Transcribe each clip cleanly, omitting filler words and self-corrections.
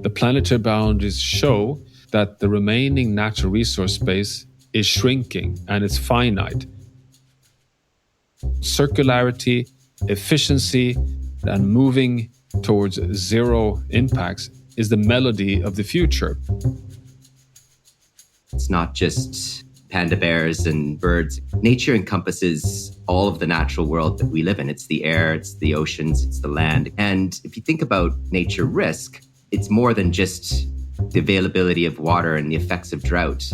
The planetary boundaries show that the remaining natural resource space is shrinking and it's finite. Circularity, efficiency, and moving towards zero impacts is the melody of the future. It's not just panda bears and birds. Nature encompasses all of the natural world that we live in. It's the air, it's the oceans, it's the land. And if you think about nature risk, it's more than just the availability of water and the effects of drought.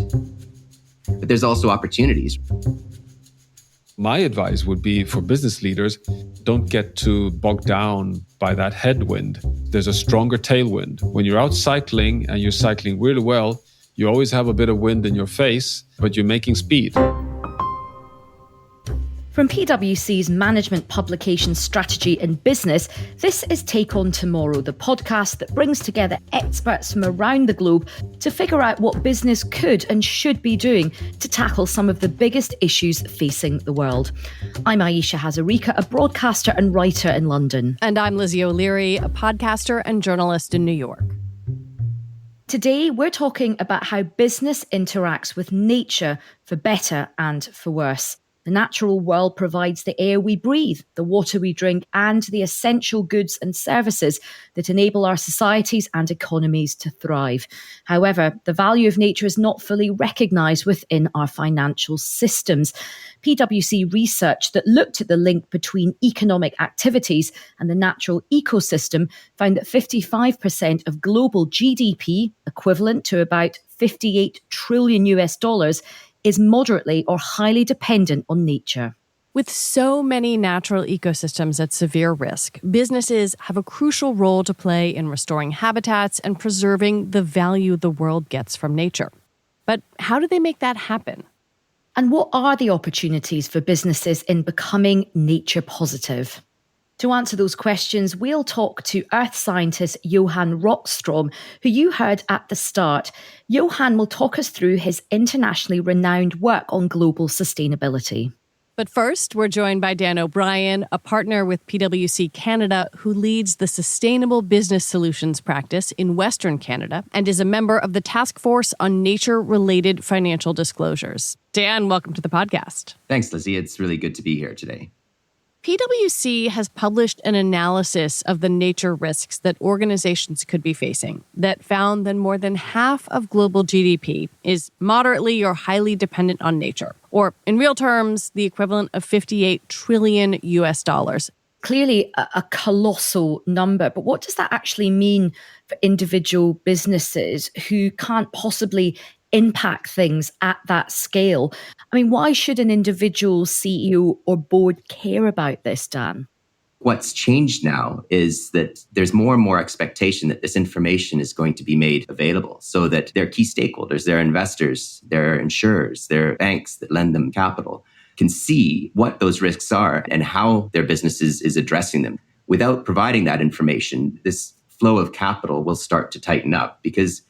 But there's also opportunities. My advice would be for business leaders, don't get too bogged down by that headwind. There's a stronger tailwind. When you're out cycling and you're cycling really well, you always have a bit of wind in your face, but you're making speed. From PwC's management publication Strategy in Business, this is Take On Tomorrow, the podcast that brings together experts from around the globe to figure out what business could and should be doing to tackle some of the biggest issues facing the world. I'm Ayesha Hazarika, a broadcaster and writer in London. And I'm Lizzie O'Leary, a podcaster and journalist in New York. Today, we're talking about how business interacts with nature for better and for worse. The natural world provides the air we breathe, the water we drink, and the essential goods and services that enable our societies and economies to thrive. However, the value of nature is not fully recognised within our financial systems. PwC research that looked at the link between economic activities and the natural ecosystem found that 55% of global GDP, equivalent to about 58 trillion US dollars, is moderately or highly dependent on nature. With so many natural ecosystems at severe risk, businesses have a crucial role to play in restoring habitats and preserving the value the world gets from nature. But how do they make that happen? And what are the opportunities for businesses in becoming nature positive? To answer those questions, we'll talk to earth scientist Johan Rockström, who you heard at the start. Johan will talk us through his internationally renowned work on global sustainability. But first, we're joined by Dan O'Brien, a partner with PwC Canada, who leads the Sustainable Business Solutions practice in Western Canada and is a member of the Task Force on Nature-Related Financial Disclosures. Dan, welcome to the podcast. Thanks, Lizzie. It's really good to be here today. PwC has published an analysis of the nature risks that organizations could be facing that found that more than half of global GDP is moderately or highly dependent on nature, or in real terms, the equivalent of 58 trillion US dollars. Clearly a colossal number, but what does that actually mean for individual businesses who can't possibly impact things at that scale? I mean, why should an individual CEO or board care about this, Dan? What's changed now is that there's more and more expectation that this information is going to be made available so that their key stakeholders, their investors, their insurers, their banks that lend them capital can see what those risks are and how their business is addressing them. Without providing that information, this flow of capital will start to tighten up, because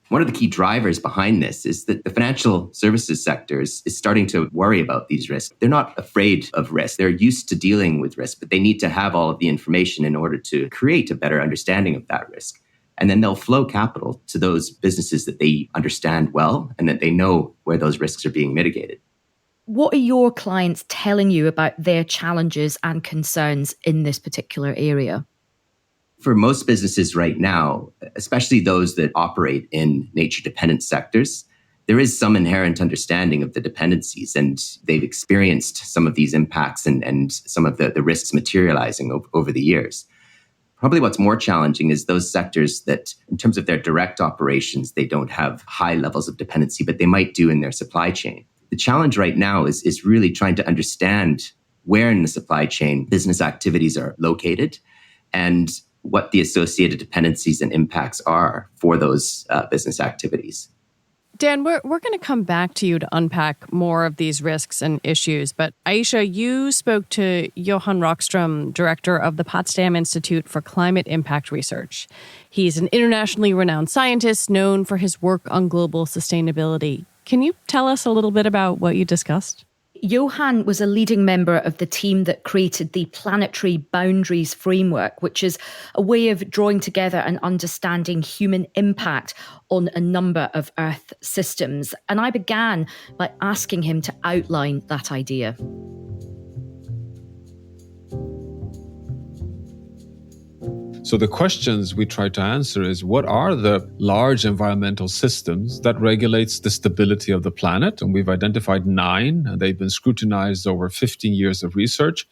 one of the key drivers behind this is that the financial services sector is starting to worry about these risks. They're not afraid of risk. They're used to dealing with risk, but they need to have all of the information in order to create a better understanding of that risk. And then they'll flow capital to those businesses that they understand well and that they know where those risks are being mitigated. What are your clients telling you about their challenges and concerns in this particular area? For most businesses right now, especially those that operate in nature-dependent sectors, there is some inherent understanding of the dependencies, and they've experienced some of these impacts and some of the risks materializing over the years. Probably what's more challenging is those sectors that, in terms of their direct operations, they don't have high levels of dependency, but they might do in their supply chain. The challenge right now is really trying to understand where in the supply chain business activities are located and what the associated dependencies and impacts are for those business activities. Dan, we're going to come back to you to unpack more of these risks and issues. But Ayesha, you spoke to Johan Rockström, director of the Potsdam Institute for Climate Impact Research. He's an internationally renowned scientist known for his work on global sustainability. Can you tell us a little bit about what you discussed? Johan was a leading member of the team that created the Planetary Boundaries Framework, which is a way of drawing together and understanding human impact on a number of Earth systems. And I began by asking him to outline that idea. So the questions we try to answer is, what are the large environmental systems that regulates the stability of the planet? And we've identified 9, and they've been scrutinized over 15 years of research.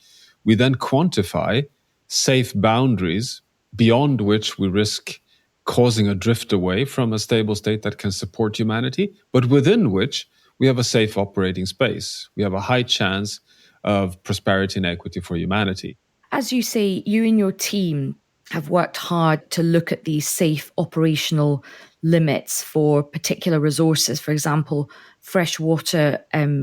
We then quantify safe boundaries beyond which we risk causing a drift away from a stable state that can support humanity, but within which we have a safe operating space. We have a high chance of prosperity and equity for humanity. As you say, you and your team have worked hard to look at these safe operational limits for particular resources, for example, freshwater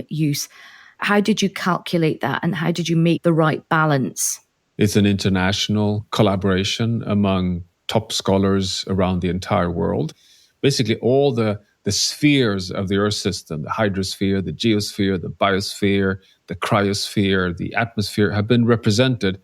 use. How did you calculate that, and how did you make the right balance? It's an international collaboration among top scholars around the entire world. Basically, all the spheres of the Earth system, the hydrosphere, the geosphere, the biosphere, the cryosphere, the atmosphere, have been represented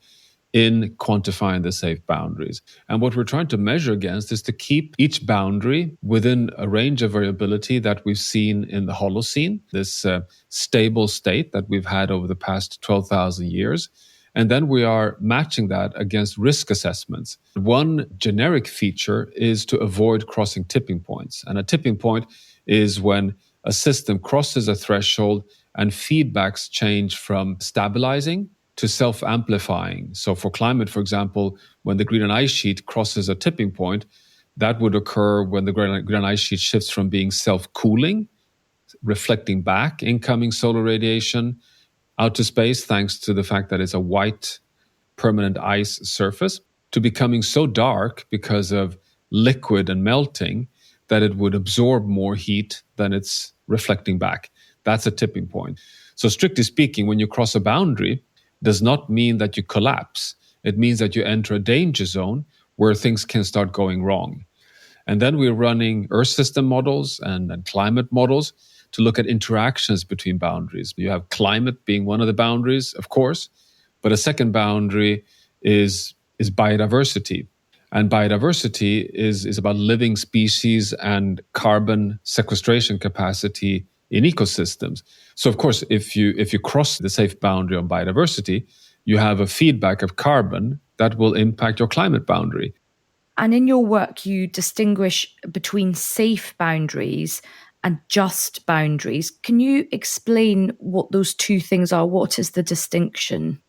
in quantifying the safe boundaries. And what we're trying to measure against is to keep each boundary within a range of variability that we've seen in the Holocene, this stable state that we've had over the past 12,000 years. And then we are matching that against risk assessments. One generic feature is to avoid crossing tipping points. And a tipping point is when a system crosses a threshold and feedbacks change from stabilizing to self-amplifying. So for climate, for example, when the Greenland ice sheet crosses a tipping point, that would occur when the Greenland ice sheet shifts from being self-cooling, reflecting back incoming solar radiation out to space, thanks to the fact that it's a white permanent ice surface, to becoming so dark because of liquid and melting that it would absorb more heat than it's reflecting back. That's a tipping point. So strictly speaking, when you cross a boundary, does not mean that you collapse. It means that you enter a danger zone where things can start going wrong. And then we're running Earth system models and climate models to look at interactions between boundaries. You have climate being one of the boundaries, of course, but a second boundary is biodiversity. And biodiversity is about living species and carbon sequestration capacity in ecosystems. So of course, if you cross the safe boundary on biodiversity, you have a feedback of carbon that will impact your climate boundary. And in your work, you distinguish between safe boundaries and just boundaries. Can you explain what those two things are? What is the distinction?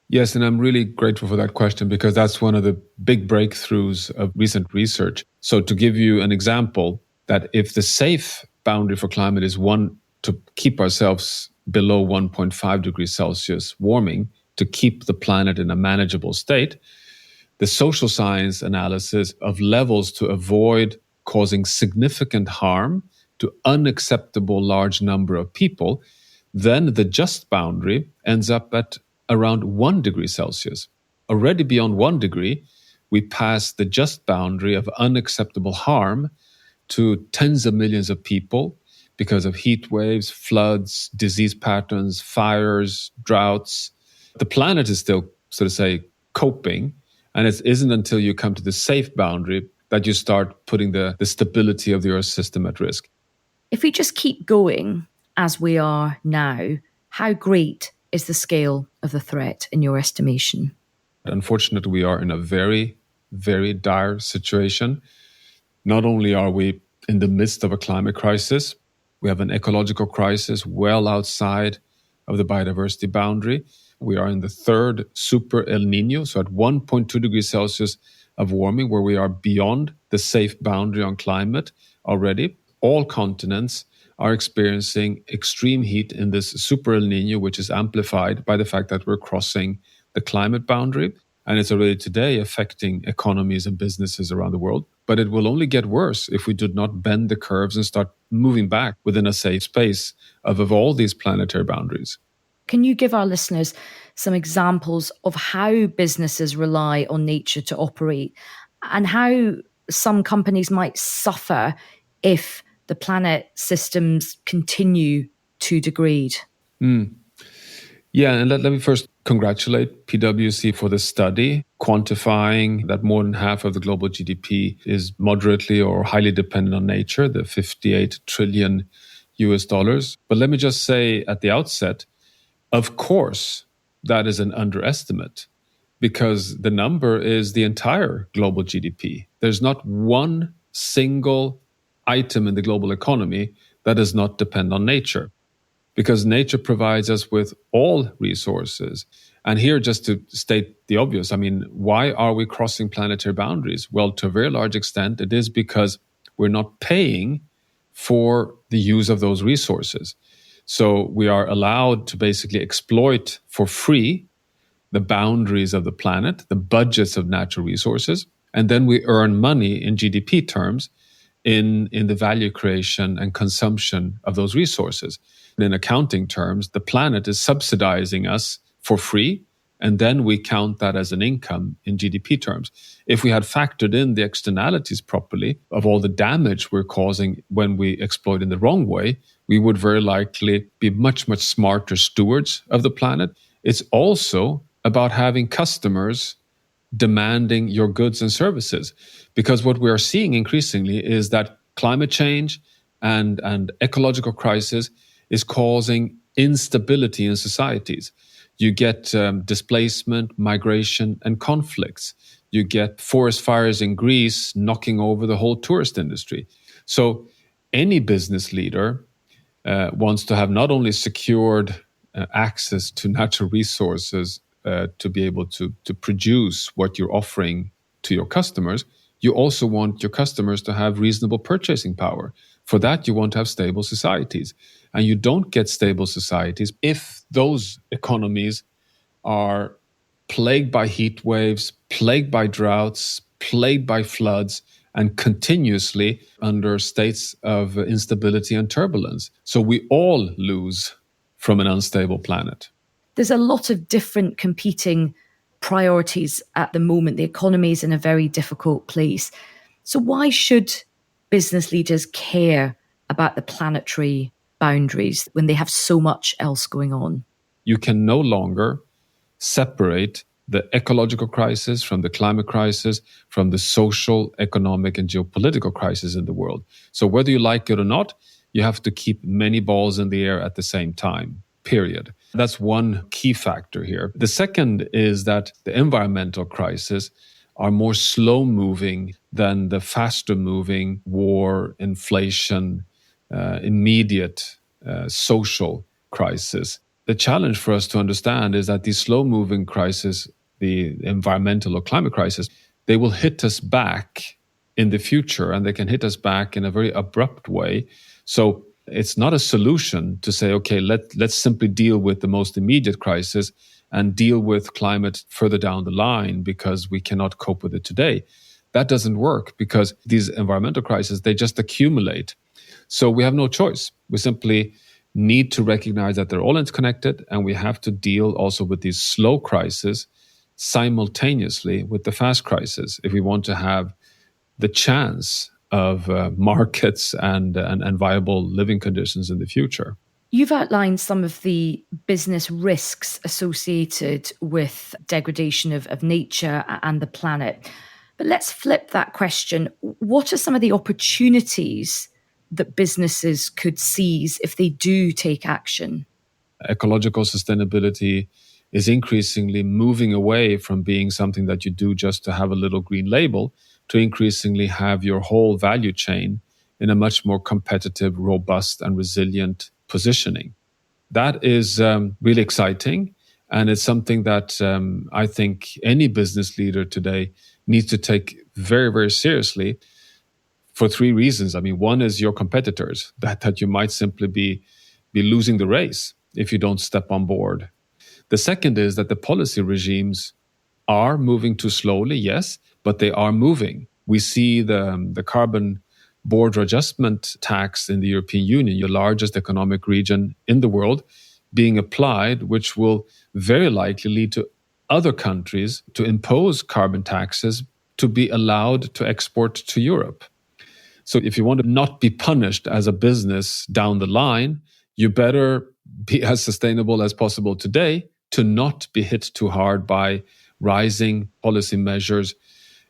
Yes, and I'm really grateful for that question because that's one of the big breakthroughs of recent research. So to give you an example, that if the safe boundary for climate is to keep ourselves below 1.5 degrees Celsius warming, to keep the planet in a manageable state, the social science analysis of levels to avoid causing significant harm to unacceptable large number of people, then the just boundary ends up at around 1 degree Celsius. Already beyond 1 degree, we pass the just boundary of unacceptable harm to tens of millions of people because of heat waves, floods, disease patterns, fires, droughts. The planet is still, so to say, coping. And it isn't until you come to the safe boundary that you start putting the stability of the Earth system at risk. If we just keep going as we are now, how great is the scale of the threat in your estimation? Unfortunately, we are in a very, very dire situation. Not only are we in the midst of a climate crisis, we have an ecological crisis well outside of the biodiversity boundary. We are in the third super El Nino, so at 1.2 degrees Celsius of warming, where we are beyond the safe boundary on climate already. All continents are experiencing extreme heat in this super El Nino, which is amplified by the fact that we're crossing the climate boundary. And it's already today affecting economies and businesses around the world. But it will only get worse if we do not bend the curves and start moving back within a safe space of all these planetary boundaries. Can you give our listeners some examples of how businesses rely on nature to operate and how some companies might suffer if the planet systems continue to degrade? Yeah, and let me first congratulate PwC for the study, quantifying that more than half of the global GDP is moderately or highly dependent on nature, the 58 trillion US dollars. But let me just say at the outset, of course, that is an underestimate because the number is the entire global GDP. There's not one single item in the global economy that does not depend on nature, because nature provides us with all resources. And here, just to state the obvious, I mean, why are we crossing planetary boundaries? Well, to a very large extent, it is because we're not paying for the use of those resources. So we are allowed to basically exploit for free the boundaries of the planet, the budgets of natural resources, and then we earn money in GDP terms in the value creation and consumption of those resources. In accounting terms, the planet is subsidizing us for free, and then we count that as an income in GDP terms. If we had factored in the externalities properly of all the damage we're causing when we exploit in the wrong way, we would very likely be much, much smarter stewards of the planet. It's also about having customers demanding your goods and services. Because what we are seeing increasingly is that climate change and ecological crisis is causing instability in societies. You get displacement, migration, and conflicts. You get forest fires in Greece knocking over the whole tourist industry. So any business leader wants to have not only secured access to natural resources to be able to produce what you're offering to your customers, you also want your customers to have reasonable purchasing power. For that, you want to have stable societies. And you don't get stable societies if those economies are plagued by heat waves, plagued by droughts, plagued by floods, and continuously under states of instability and turbulence. So we all lose from an unstable planet. There's a lot of different competing priorities at the moment. The economy is in a very difficult place. So why should business leaders care about the planetary boundaries when they have so much else going on? You can no longer separate the ecological crisis from the climate crisis, from the social, economic, and geopolitical crisis in the world. So whether you like it or not, you have to keep many balls in the air at the same time, period. That's one key factor here. The second is that the environmental crisis are more slow-moving than the faster-moving war, inflation, immediate social crisis. The challenge for us to understand is that these slow-moving crises, the environmental or climate crisis, they will hit us back in the future, and they can hit us back in a very abrupt way. So it's not a solution to say, okay, let's simply deal with the most immediate crisis and deal with climate further down the line because we cannot cope with it today. That doesn't work because these environmental crises, they just accumulate. So we have no choice. We simply need to recognize that they're all interconnected, and we have to deal also with these slow crises simultaneously with the fast crisis if we want to have the chance of markets and viable living conditions in the future. You've outlined some of the business risks associated with degradation of nature and the planet. But let's flip that question. What are some of the opportunities that businesses could seize if they do take action? Ecological sustainability is increasingly moving away from being something that you do just to have a little green label to increasingly have your whole value chain in a much more competitive, robust, and resilient positioning. That is really exciting. And it's something that I think any business leader today needs to take very, very seriously for three reasons. I mean, one is your competitors, that you might simply be losing the race if you don't step on board. The second is that the policy regimes are moving too slowly, yes, but they are moving. We see the carbon border adjustment tax in the European Union, your largest economic region in the world, being applied, which will very likely lead to other countries to impose carbon taxes to be allowed to export to Europe. So if you want to not be punished as a business down the line, you better be as sustainable as possible today to not be hit too hard by rising policy measures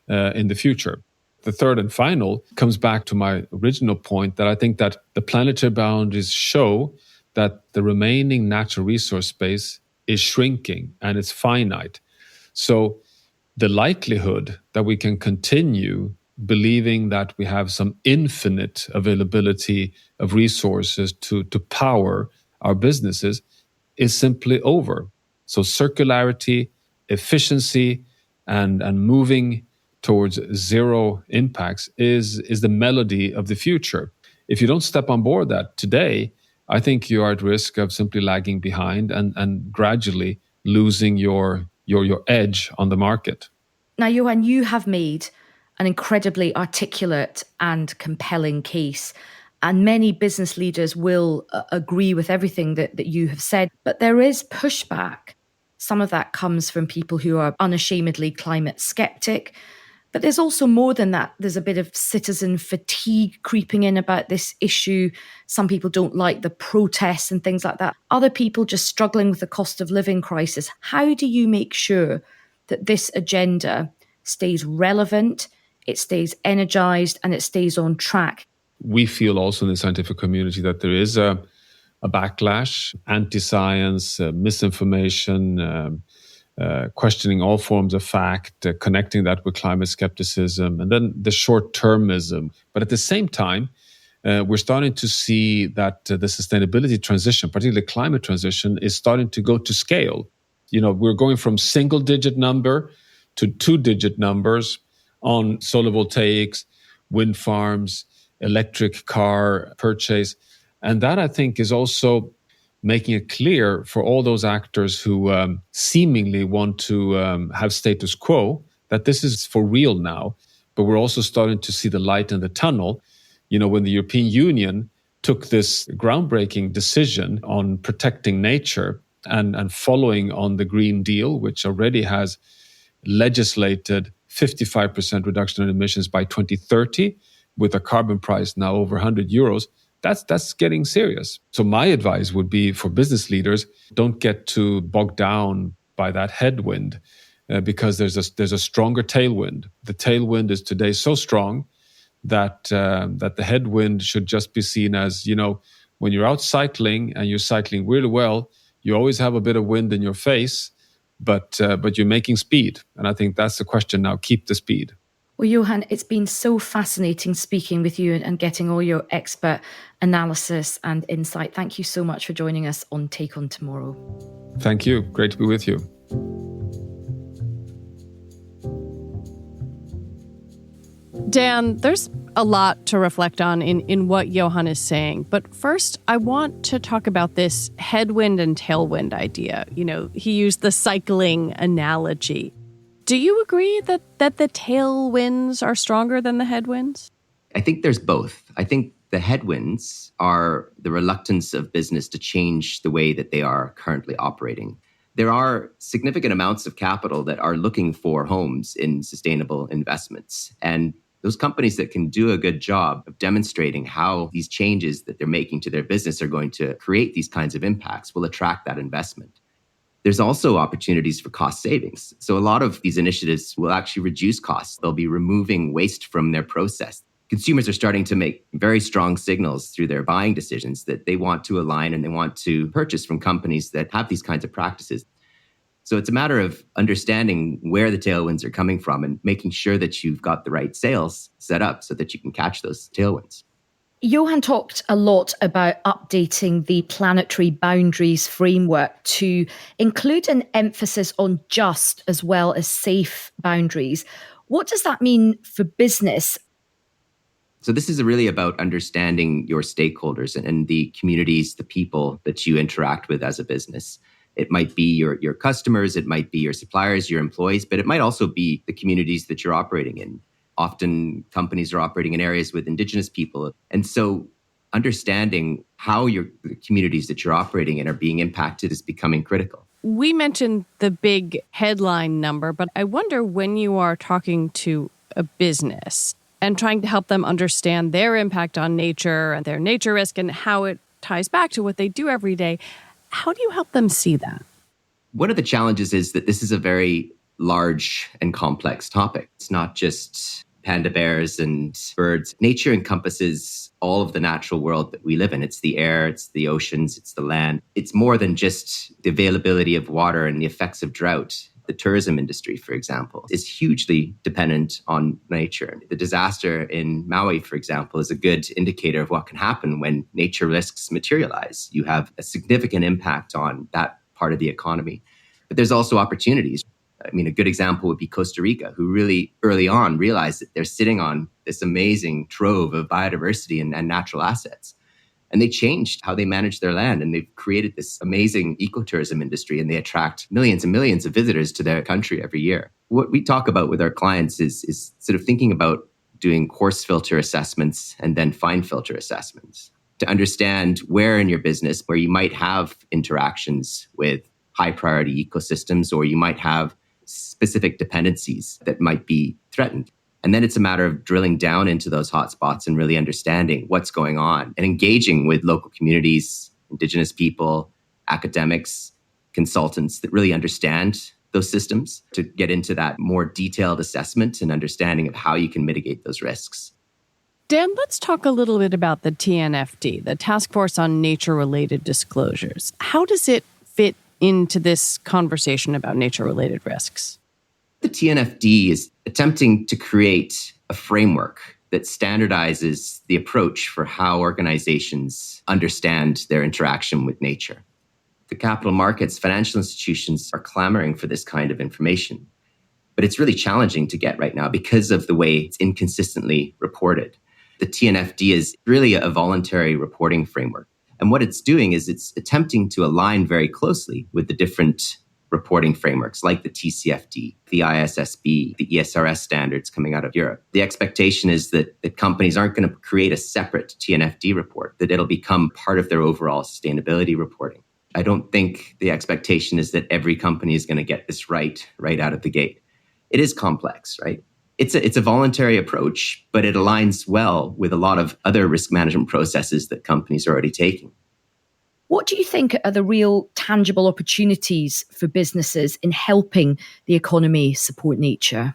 in the future. The third and final comes back to my original point that I think that the planetary boundaries show that the remaining natural resource space is shrinking and it's finite. So the likelihood that we can continue believing that we have some infinite availability of resources to power our businesses is simply over. So circularity, efficiency, and moving towards zero impacts is the melody of the future. If you don't step on board that today, I think you are at risk of simply lagging behind and gradually losing your edge on the market. Now, Johan, you have made an incredibly articulate and compelling case, and many business leaders will agree with everything that you have said. But there is pushback. Some of that comes from people who are unashamedly climate skeptic. But there's also more than that. There's a bit of citizen fatigue creeping in about this issue. Some people don't like the protests and things like that. Other people just struggling with the cost of living crisis. How do you make sure that this agenda stays relevant, it stays energized, and it stays on track? We feel also in the scientific community that there is a backlash, anti-science, misinformation, questioning all forms of fact, connecting that with climate skepticism, and then the short-termism. But at the same time, we're starting to see that the sustainability transition, particularly climate transition, is starting to go to scale. You know, we're going from single-digit number to two-digit numbers on solar voltaics, wind farms, electric car purchase. And that, I think, is also making it clear for all those actors who seemingly want to have status quo that this is for real now. But we're also starting to see the light in the tunnel. You know, when the European Union took this groundbreaking decision on protecting nature and following on the Green Deal, which already has legislated 55% reduction in emissions by 2030, with a carbon price now over 100 euros, that's getting serious. So my advice would be for business leaders, don't get too bogged down by that headwind because there's a stronger tailwind. The tailwind is today so strong that the headwind should just be seen as, you know, when you're out cycling and you're cycling really well, you always have a bit of wind in your face, but you're making speed. And I think that's the question now. Keep the speed. Well, Johan, it's been so fascinating speaking with you and getting all your expert analysis and insight. Thank you so much for joining us on Take On Tomorrow. Thank you. Great to be with you. Dan, there's a lot to reflect on in what Johan is saying. But first, I want to talk about this headwind and tailwind idea. You know, he used the cycling analogy. Do you agree that the tailwinds are stronger than the headwinds? I think there's both. I think the headwinds are the reluctance of business to change the way that they are currently operating. There are significant amounts of capital that are looking for homes in sustainable investments. And those companies that can do a good job of demonstrating how these changes that they're making to their business are going to create these kinds of impacts will attract that investment. There's also opportunities for cost savings. So a lot of these initiatives will actually reduce costs. They'll be removing waste from their process. Consumers are starting to make very strong signals through their buying decisions that they want to align and they want to purchase from companies that have these kinds of practices. So it's a matter of understanding where the tailwinds are coming from and making sure that you've got the right sales set up so that you can catch those tailwinds. Johan talked a lot about updating the planetary boundaries framework to include an emphasis on just as well as safe boundaries. What does that mean for business? So this is really about understanding your stakeholders and the communities, the people that you interact with as a business. It might be your customers, it might be your suppliers, your employees, but it might also be the communities that you're operating in. Often companies are operating in areas with indigenous people. And so understanding how the communities that you're operating in are being impacted is becoming critical. We mentioned the big headline number, but I wonder when you are talking to a business and trying to help them understand their impact on nature and their nature risk and how it ties back to what they do every day, How do you help them see that? One of the challenges is that this is a very large and complex topic. It's not just panda bears and birds. Nature encompasses all of the natural world that we live in. It's the air, it's the oceans, it's the land. It's more than just the availability of water and the effects of drought. The tourism industry, for example, is hugely dependent on nature. The disaster in Maui, for example, is a good indicator of what can happen when nature risks materialize. You have a significant impact on that part of the economy. But there's also opportunities. I mean, a good example would be Costa Rica, who really early on realized that they're sitting on this amazing trove of biodiversity and natural assets. And they changed how they manage their land, and they've created this amazing ecotourism industry, and they attract millions and millions of visitors to their country every year. What we talk about with our clients is sort of thinking about doing coarse filter assessments and then fine filter assessments to understand where in your business where you might have interactions with high priority ecosystems, or you might have specific dependencies that might be threatened. And then it's a matter of drilling down into those hotspots and really understanding what's going on and engaging with local communities, indigenous people, academics, consultants that really understand those systems to get into that more detailed assessment and understanding of how you can mitigate those risks. Dan, let's talk a little bit about the TNFD, the Task Force on Nature-Related Disclosures. How does it fit into this conversation about nature-related risks? The TNFD is attempting to create a framework that standardizes the approach for how organizations understand their interaction with nature. The capital markets, financial institutions are clamoring for this kind of information, but it's really challenging to get right now because of the way it's inconsistently reported. The TNFD is really a voluntary reporting framework. And what it's doing is it's attempting to align very closely with the different reporting frameworks like the TCFD, the ISSB, the ESRS standards coming out of Europe. The expectation is that companies aren't going to create a separate TNFD report, that it'll become part of their overall sustainability reporting. I don't think the expectation is that every company is going to get this right out of the gate. It is complex, right? It's a voluntary approach, but it aligns well with a lot of other risk management processes that companies are already taking. What do you think are the real tangible opportunities for businesses in helping the economy support nature?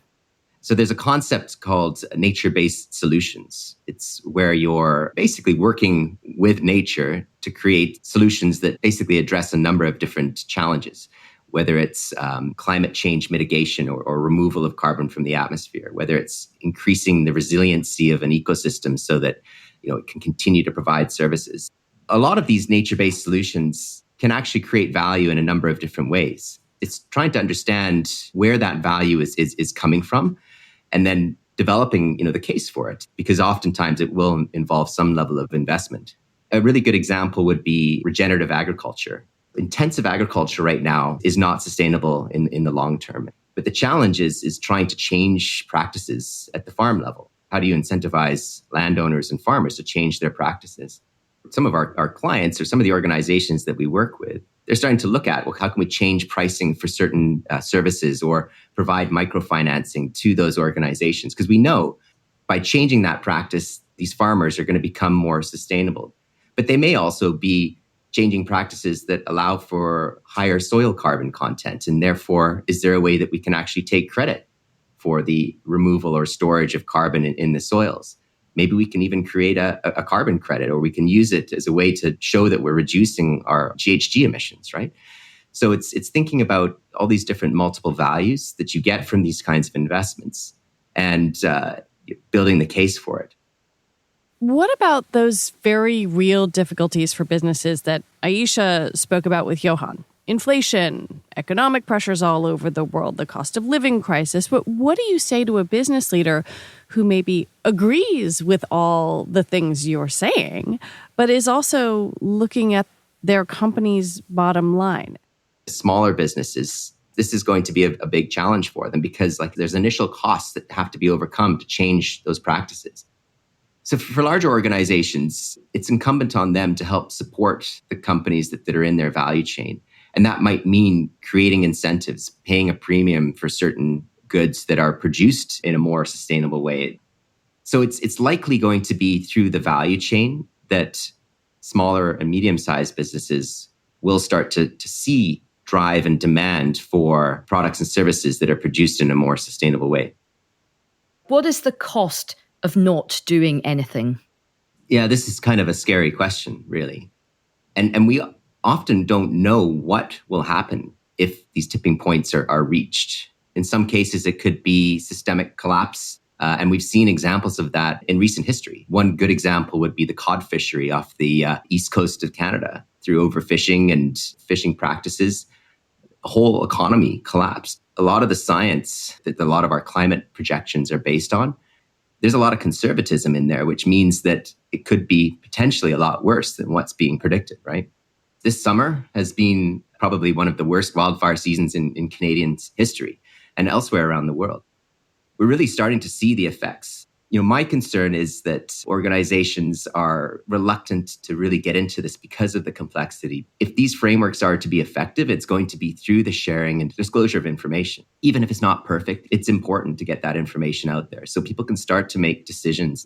So there's a concept called nature-based solutions. It's where you're basically working with nature to create solutions that basically address a number of different challenges, whether it's climate change mitigation or removal of carbon from the atmosphere, whether it's increasing the resiliency of an ecosystem so that it can continue to provide services. A lot of these nature-based solutions can actually create value in a number of different ways. It's trying to understand where that value is coming from and then developing the case for it, because oftentimes it will involve some level of investment. A really good example would be regenerative agriculture. Intensive agriculture right now is not sustainable in the long term. But the challenge is trying to change practices at the farm level. How do you incentivize landowners and farmers to change their practices? Some of our clients or some of the organizations that we work with, they're starting to look at, well, how can we change pricing for certain services or provide microfinancing to those organizations? Because we know by changing that practice, these farmers are going to become more sustainable. But they may also be changing practices that allow for higher soil carbon content. And therefore, is there a way that we can actually take credit for the removal or storage of carbon in the soils? Maybe we can even create a carbon credit, or we can use it as a way to show that we're reducing our GHG emissions, right? So it's thinking about all these different multiple values that you get from these kinds of investments and building the case for it. What about those very real difficulties for businesses that Ayesha spoke about with Johan? Inflation, economic pressures all over the world, the cost of living crisis. But what do you say to a business leader who maybe agrees with all the things you're saying, but is also looking at their company's bottom line? Smaller businesses, this is going to be a big challenge for them because there's initial costs that have to be overcome to change those practices. So for larger organizations, it's incumbent on them to help support the companies that are in their value chain. And that might mean creating incentives, paying a premium for certain goods that are produced in a more sustainable way. So it's likely going to be through the value chain that smaller and medium-sized businesses we'll start to see drive and demand for products and services that are produced in a more sustainable way. What is the cost of not doing anything? Yeah, this is kind of a scary question, really. And we often don't know what will happen if these tipping points are reached. In some cases, it could be systemic collapse. And we've seen examples of that in recent history. One good example would be the cod fishery off the east coast of Canada. Through overfishing and fishing practices, the whole economy collapsed. A lot of the science that a lot of our climate projections are based on, there's a lot of conservatism in there, which means that it could be potentially a lot worse than what's being predicted, right? This summer has been probably one of the worst wildfire seasons in Canadian history and elsewhere around the world. We're really starting to see the effects. My concern is that organizations are reluctant to really get into this because of the complexity. If these frameworks are to be effective, it's going to be through the sharing and disclosure of information. Even if it's not perfect, it's important to get that information out there so people can start to make decisions.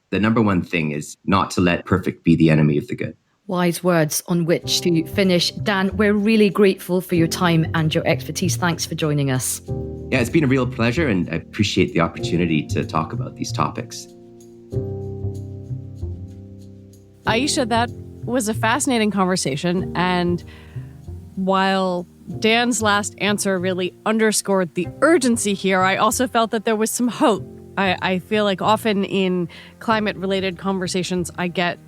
The number one thing is not to let perfect be the enemy of the good. Wise words on which to finish. Dan, we're really grateful for your time and your expertise. Thanks for joining us. Yeah, it's been a real pleasure, and I appreciate the opportunity to talk about these topics. Ayesha, that was a fascinating conversation. And while Dan's last answer really underscored the urgency here, I also felt that there was some hope. I feel like often in climate-related conversations, I get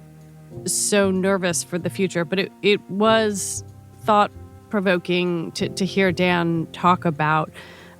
so nervous for the future, but it was thought-provoking to hear Dan talk about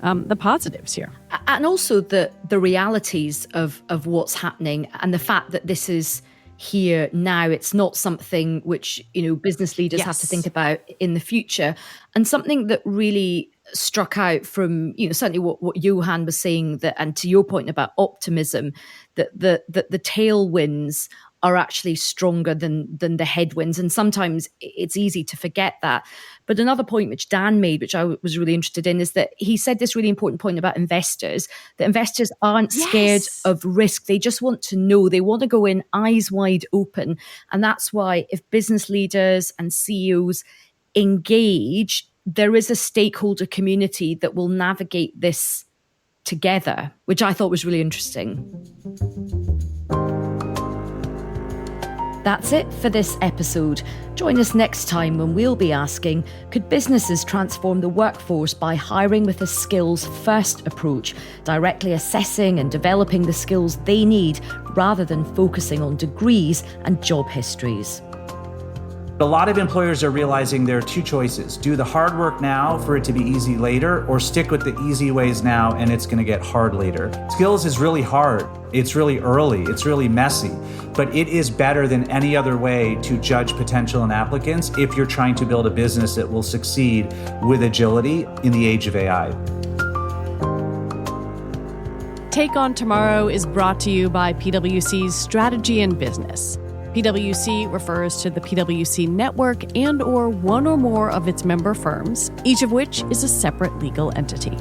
the positives here. And also the realities of what's happening and the fact that this is here now. It's not something which, business leaders have to think about in the future. And something that really struck out from, certainly what Johan was saying, that, and to your point about optimism, that the tailwinds are actually stronger than the headwinds. And sometimes it's easy to forget that. But another point which Dan made, which I was really interested in, is that he said this really important point about investors, that investors aren't scared of risk. They just want to know. They want to go in eyes wide open. And that's why if business leaders and CEOs engage, there is a stakeholder community that will navigate this together, which I thought was really interesting. That's it for this episode. Join us next time when we'll be asking, could businesses transform the workforce by hiring with a skills-first approach, directly assessing and developing the skills they need rather than focusing on degrees and job histories? A lot of employers are realizing there are two choices. Do the hard work now for it to be easy later, or stick with the easy ways now and it's going to get hard later. Skills is really hard. It's really early. It's really messy. But it is better than any other way to judge potential and applicants if you're trying to build a business that will succeed with agility in the age of AI. Take On Tomorrow is brought to you by PwC's Strategy and Business. PwC refers to the PwC network and/or one or more of its member firms, each of which is a separate legal entity.